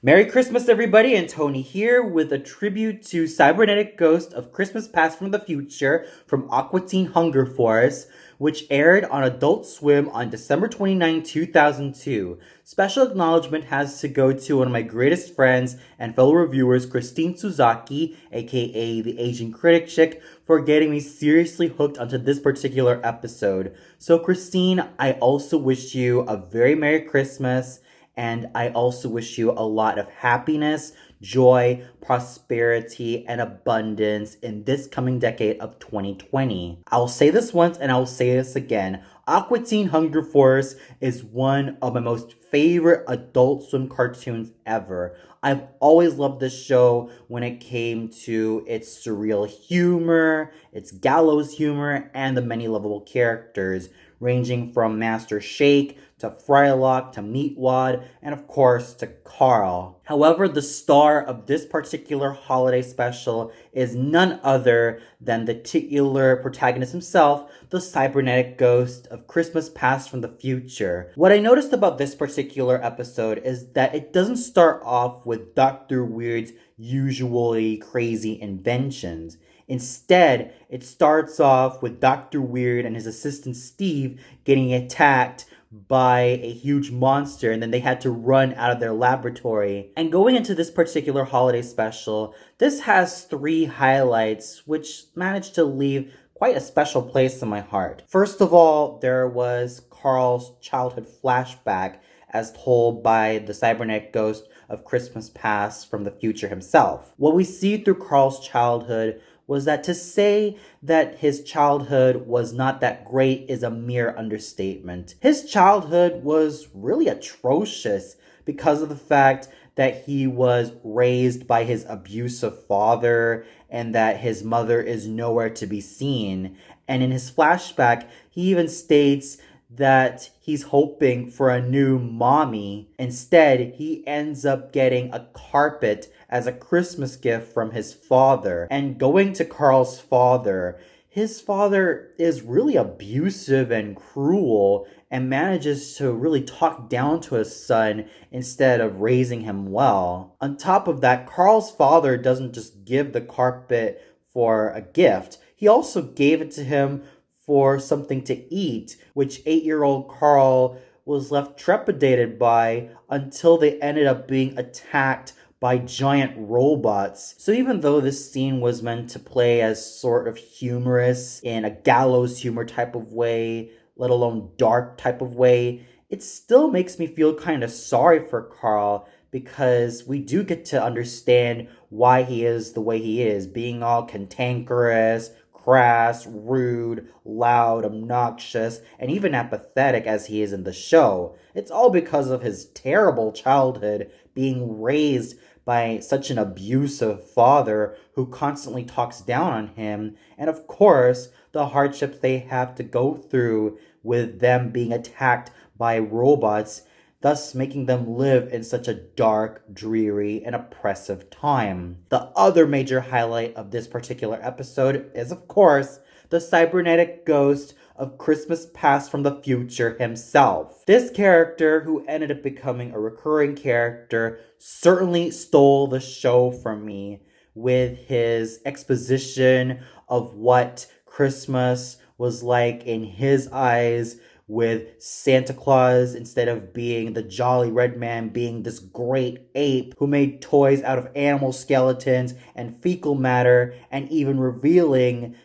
Merry Christmas, everybody, and Tony here with a tribute to Cybernetic Ghost of Christmas Past from the Future from Aqua Teen Hunger Force, which aired on Adult Swim on December 29, 2002. Special acknowledgement has to go to one of my greatest friends and fellow reviewers, Christine Suzaki, aka the Asian Critic Chick, for getting me seriously hooked onto this particular episode. So, Christine, I also wish you a very Merry Christmas. And I also wish you a lot of happiness, joy, prosperity, and abundance in this coming decade of 2020. I'll say this once and I'll say this again. Aqua Teen Hunger Force is one of my most favorite Adult Swim cartoons ever. I've always loved this show when it came to its surreal humor, its gallows humor, and the many lovable characters, ranging from Master Shake to Frylock to Meatwad, and of course to Carl. However, the star of this particular holiday special is none other than the titular protagonist himself, the cybernetic ghost of Christmas Past from the Future. What I noticed about this particular episode is that it doesn't start off with Dr. Weird's usually crazy inventions. Instead, it starts off with Dr. Weird and his assistant Steve getting attacked by a huge monster, and then they had to run out of their laboratory. And going into this particular holiday special, this has three highlights which managed to leave quite a special place in my heart. First of all, there was Carl's childhood flashback as told by the cybernetic ghost of Christmas Past from the future himself. What we see through Carl's childhood was that to say that his childhood was not that great is a mere understatement. His childhood was really atrocious because of the fact that he was raised by his abusive father and that his mother is nowhere to be seen. And in his flashback, he even states that he's hoping for a new mommy. Instead, he ends up getting a carpet as a Christmas gift from his father. And going to Carl's father, his father is really abusive and cruel and manages to really talk down to his son instead of raising him well. On top of that, Carl's father doesn't just give the carpet for a gift, he also gave it to him for something to eat, which 8-year-old Carl was left trepidated by until they ended up being attacked by giant robots. So even though this scene was meant to play as sort of humorous in a gallows humor type of way, let alone dark type of way, it still makes me feel kind of sorry for Carl because we do get to understand why he is the way he is, being all cantankerous, crass, rude, loud, obnoxious, and even apathetic as he is in the show. It's all because of his terrible childhood being raised by such an abusive father who constantly talks down on him, and of course, the hardships they have to go through with them being attacked by robots, thus making them live in such a dark, dreary, and oppressive time. The other major highlight of this particular episode is, of course, the cybernetic ghost of Christmas Past from the Future himself. This character, who ended up becoming a recurring character, certainly stole the show from me with his exposition of what Christmas was like in his eyes, with Santa Claus, instead of being the jolly red man, being this great ape who made toys out of animal skeletons and fecal matter, and even revealing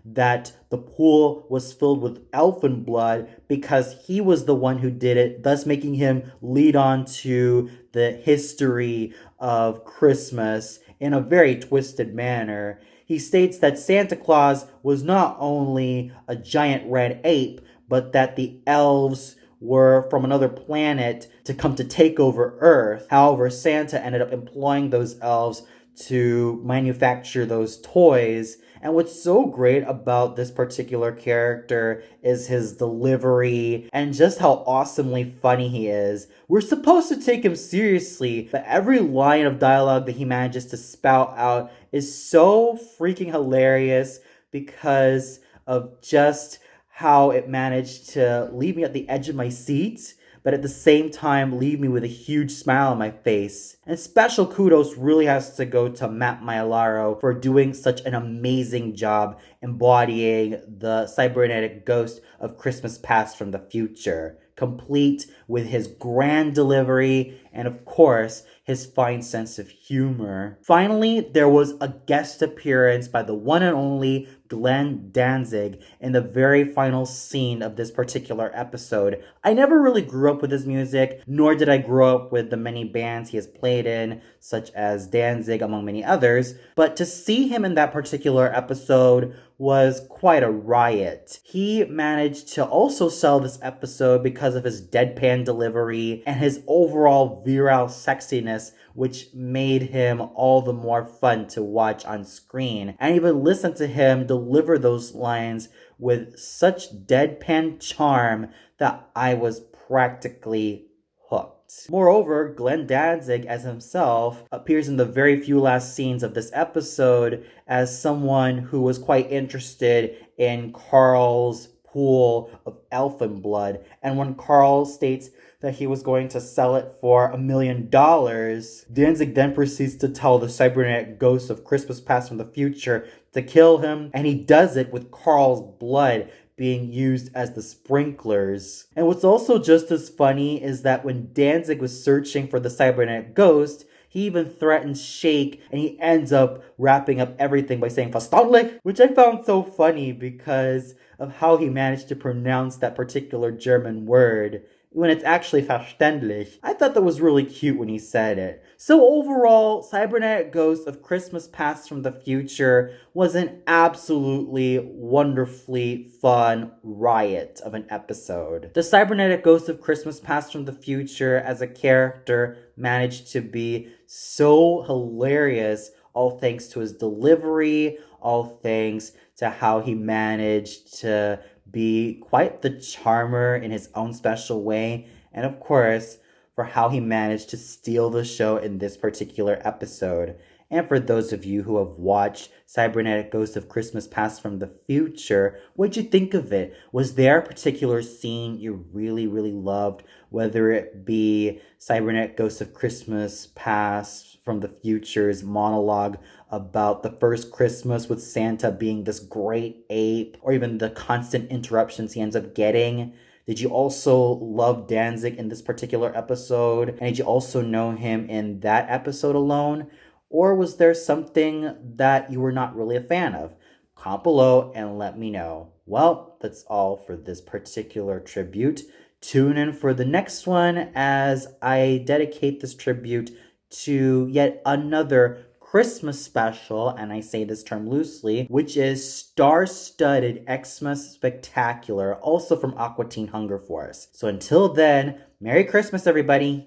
that the pool was filled with elfin blood because he was the one who did it, thus making him lead on to the history of Christmas in a very twisted manner. He states that Santa Claus was not only a giant red ape, but that the elves were from another planet to come to take over Earth. However, Santa ended up employing those elves to manufacture those toys. And what's so great about this particular character is his delivery and just how awesomely funny he is. We're supposed to take him seriously, but every line of dialogue that he manages to spout out is so freaking hilarious because of just how it managed to leave me at the edge of my seat, but at the same time leave me with a huge smile on my face. And special kudos really has to go to Matt Maialaro for doing such an amazing job embodying the cybernetic ghost of Christmas Past from the Future, complete with his grand delivery and, of course, his fine sense of humor. Finally, there was a guest appearance by the one and only Glenn Danzig in the very final scene of this particular episode. I never really grew up with his music, nor did I grow up with the many bands he has played in, such as Danzig, among many others, but to see him in that particular episode was quite a riot. He managed to also sell this episode because of his deadpan delivery and his overall virile sexiness, which made him all the more fun to watch on screen. And even listen to him deliver those lines with such deadpan charm that I was practically hooked. Moreover, Glenn Danzig as himself appears in the very few last scenes of this episode as someone who was quite interested in Carl's pool of elfin blood. And when Carl states that he was going to sell it for $1 million, Danzig then proceeds to tell the cybernetic ghost of Christmas Past from the Future to kill him, and he does it with Carl's blood being used as the sprinklers. And what's also just as funny is that when Danzig was searching for the cybernetic ghost, he even threatens Shake, and he ends up wrapping up everything by saying "verstandlich," which I found so funny because of how he managed to pronounce that particular German word when it's actually verständlich. I thought that was really cute when he said it. So overall, Cybernetic Ghost of Christmas Past from the Future was an absolutely wonderfully fun riot of an episode. The Cybernetic Ghost of Christmas Past from the Future as a character managed to be so hilarious, all thanks to his delivery, all thanks to how he managed to be quite the charmer in his own special way, and of course, for how he managed to steal the show in this particular episode. And for those of you who have watched Cybernetic Ghost of Christmas Past from the Future, what'd you think of it? Was there a particular scene you really, really loved? Whether it be Cybernetic Ghost of Christmas Past from the Future's monologue about the first Christmas with Santa being this great ape, or even the constant interruptions he ends up getting. Did you also love Danzig in this particular episode? And did you also know him in that episode alone? Or was there something that you were not really a fan of? Comment below and let me know. Well, that's all for this particular tribute. Tune in for the next one as I dedicate this tribute to yet another Christmas special, and I say this term loosely, which is Star-Studded Xmas Spectacular, also from Aqua Teen Hunger Force. So until then, Merry Christmas, everybody!